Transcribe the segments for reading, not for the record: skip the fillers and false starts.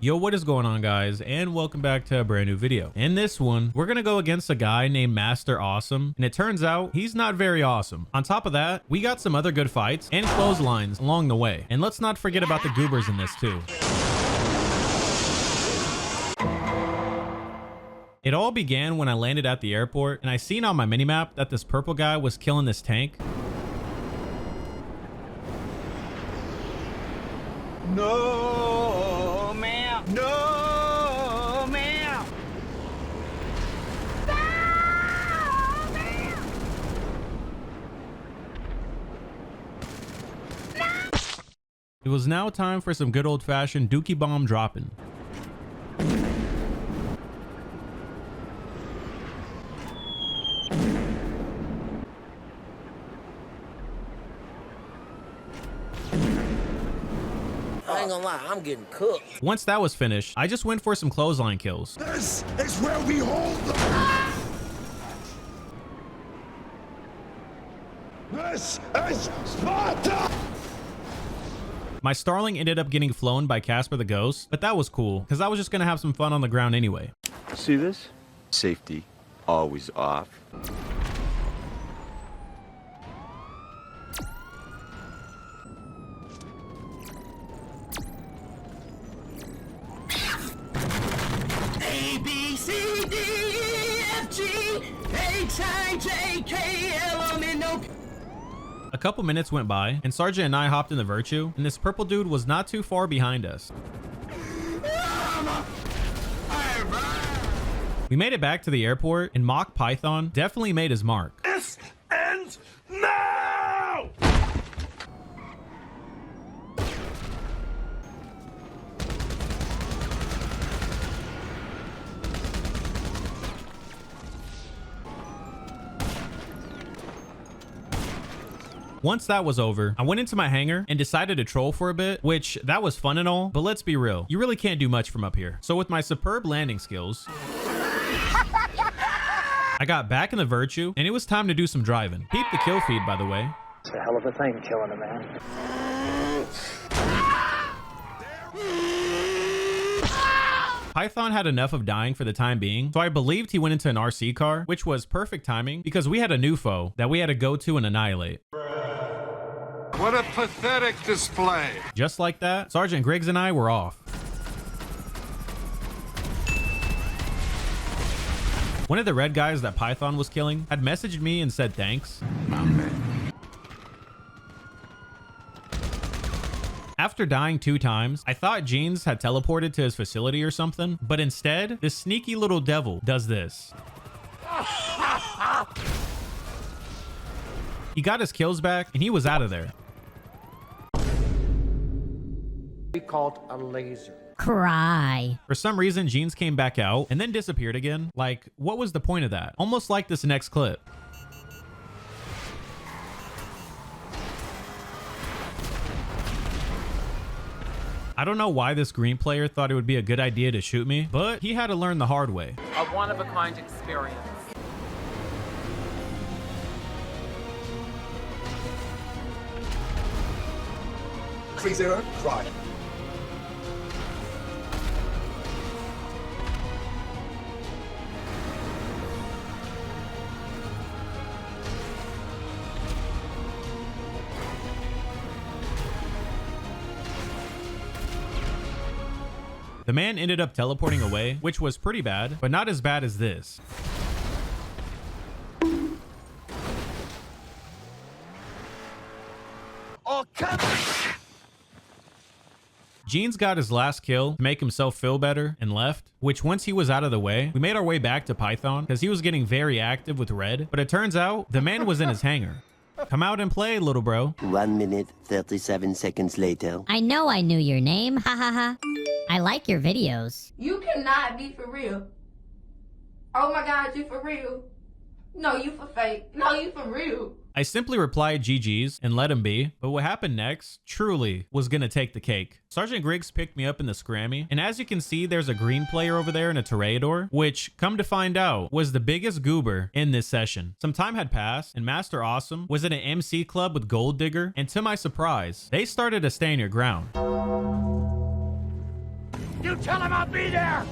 Yo, what is going on, guys, and welcome back to a brand new video. In this one, we're gonna go against a guy named Master Awesome, and it turns out he's not very awesome. On top of that, we got some other good fights and clotheslines along the way. And let's not forget about the goobers in this too. It all began when I landed at the airport and I seen on my minimap that this purple guy was killing this tank. No, ma'am. No, ma'am. No, ma'am. It was now time for some good old-fashioned dookie bomb dropping. I ain't gonna lie, I'm getting cooked. Once that was finished, I just went for some clothesline kills. This is where we hold them. This is Sparta. My Starling ended up getting flown by Casper the Ghost, but that was cool because I was just gonna have some fun on the ground anyway. See this? Safety always off. A, B, C, D, E, F, G, H, I, J, K, L, M, N, O, P. A couple minutes went by, and Sergeant and I hopped in the Virtue, and this purple dude was not too far behind us. We made it back to the airport, and Mock Python definitely made his mark. This ends now. Once that was over, I went into my hangar and decided to troll for a bit, which that was fun and all, but let's be real, you really can't do much from up here. So with my superb landing skills, I got back in the Virtue, and it was time to do some driving. Peep the kill feed, by the way. It's a hell of a thing killing a man. Python had enough of dying for the time being, so I believed he went into an RC car, which was perfect timing because we had a new foe that we had to go to and annihilate. What a pathetic display. Just like that, Sergeant Griggs and I were off. One of the red guys that Python was killing had messaged me and said thanks. After dying 2 times, I thought Jeans had teleported to his facility or something, but instead, this sneaky little devil does this. He got his kills back and he was out of there. We called a laser. Cry. For some reason, Jeans came back out and then disappeared again. Like, what was the point of that? Almost like this next clip. I don't know why this green player thought it would be a good idea to shoot me, but he had to learn the hard way. A one-of-a-kind experience. Clear, cry. The man ended up teleporting away, which was pretty bad, but not as bad as this. Oh, come. Jeans got his last kill to make himself feel better and left, which once he was out of the way, we made our way back to Python because he was getting very active with red, but it turns out the man was in his hangar. Come out and play, little bro. 1 minute, 37 seconds later. I know I knew your name. Ha ha ha. I like your videos. You cannot be for real. Oh my God, you for real. No, you for fake. No, you for real. I simply replied GG's and let him be, but what happened next truly was gonna take the cake. Sergeant Griggs picked me up in the scrammy, and as you can see, there's a green player over there in a toreador, which, come to find out, was the biggest goober in this session. Some time had passed, and Master Awesome was in an MC club with Gold Digger, and to my surprise, they started to stand your ground. You tell him I'll be there!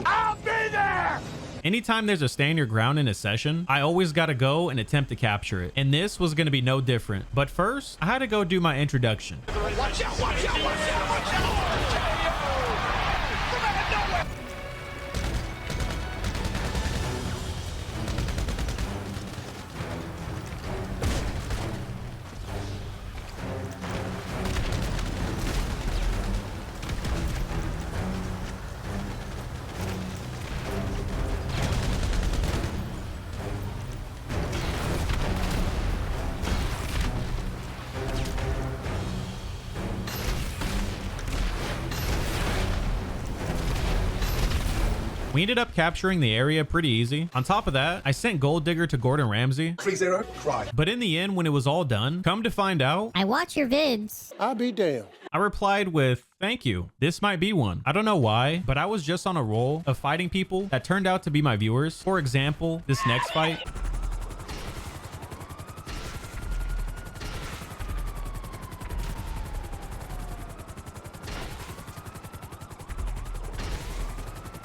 I'll be there! Anytime there's a stand your ground in a session, I always gotta go and attempt to capture it. And this was gonna be no different. But first, I had to go do my introduction. Watch out, watch out, watch out, watch out! We ended up capturing the area pretty easy. On top of that, I sent Gold Digger to Gordon Ramsay. 3-0, cry. But in the end, when it was all done, come to find out, I watch your vids. I'll be damned. I replied with, thank you. This might be one. I don't know why, but I was just on a roll of fighting people that turned out to be my viewers. For example, this next fight.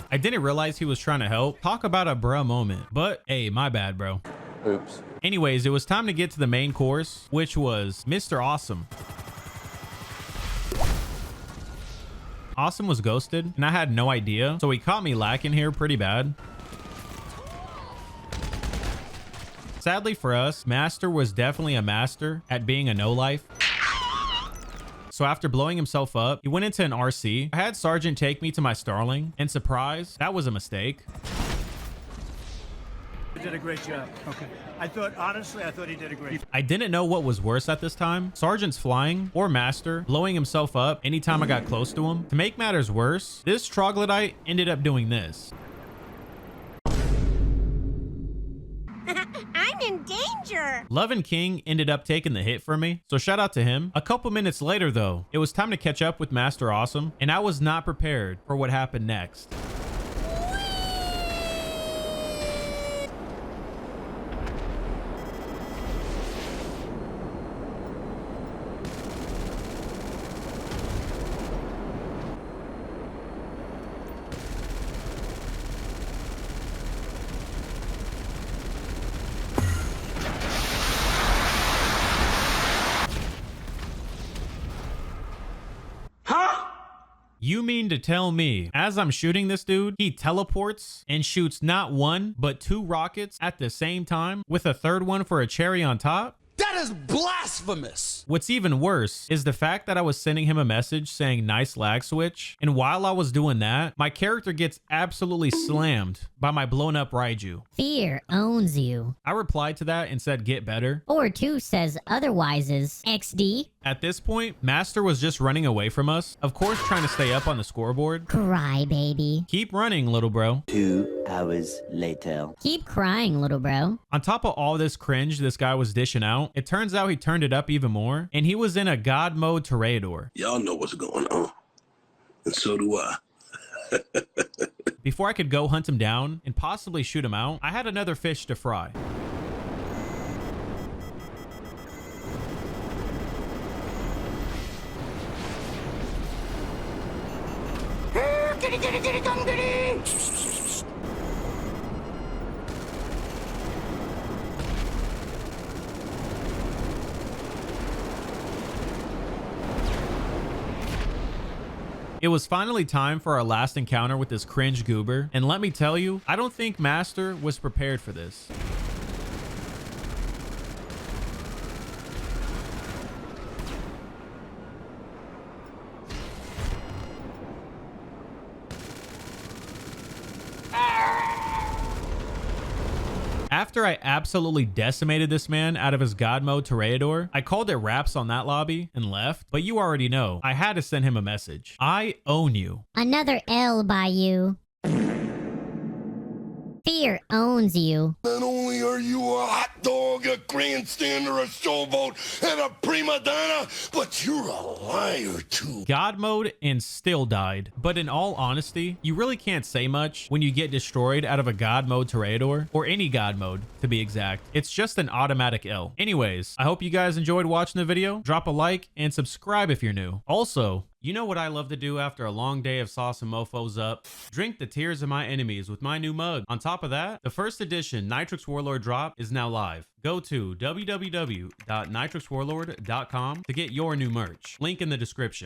I didn't realize he was trying to help. Talk about a bruh moment. But hey, my bad, bro. Oops. Anyways, it was time to get to the main course, which was Mr. Awesome. Awesome was ghosted, and I had no idea, so he caught me lacking here pretty bad. Sadly for us, Master was definitely a master at being a no-life. So after blowing himself up, he went into an RC. I had Sergeant take me to my Starling, and surprise, that was a mistake. He did a great job. Okay. Honestly, I thought he did a great job. I didn't know what was worse at this time. Sergeant's flying or Master blowing himself up anytime I got close to him. To make matters worse, this troglodyte ended up doing this. I'm in danger. Love and King ended up taking the hit for me, so shout out to him. A couple minutes later though, it was time to catch up with Master Awesome, and I was not prepared for what happened next. You mean to tell me, as I'm shooting this dude, he teleports and shoots not one, but 2 rockets at the same time with a third one for a cherry on top? That is blasphemous! What's even worse is the fact that I was sending him a message saying nice lag switch, and while I was doing that, my character gets absolutely slammed by my blown up Raiju. Fear owns you. I replied to that and said get better. Or 2 says otherwise is XD. At this point, Master was just running away from us, of course trying to stay up on the scoreboard. Cry, baby. Keep running, little bro. 2 hours later. Keep crying, little bro. On top of all this cringe this guy was dishing out, it turns out he turned it up even more, and he was in a God mode toreador. Y'all know what's going on. And so do I. Before I could go hunt him down and possibly shoot him out, I had another fish to fry. It was finally time for our last encounter with this cringe goober, and let me tell you, I don't think Master was prepared for this. After I absolutely decimated this man out of his God mode toreador, I called it wraps on that lobby and left, but you already know, I had to send him a message. I own you. Another L by you. Fear owns you. Not only are you a hot dog, a grandstander, a showboat, and a prima donna, but you're a liar too. God mode and still died. But in all honesty, you really can't say much when you get destroyed out of a God mode toreador, or any God mode to be exact. It's just an automatic L. Anyways, I hope you guys enjoyed watching the video. Drop a like and subscribe if you're new. Also, You know what I love to do after a long day of saucing mofos up? Drink the tears of my enemies with my new mug. On top of that, the first edition NitrixWarlord drop is now live. Go to www.NitrixWarlord.com to get your new merch. Link in the description.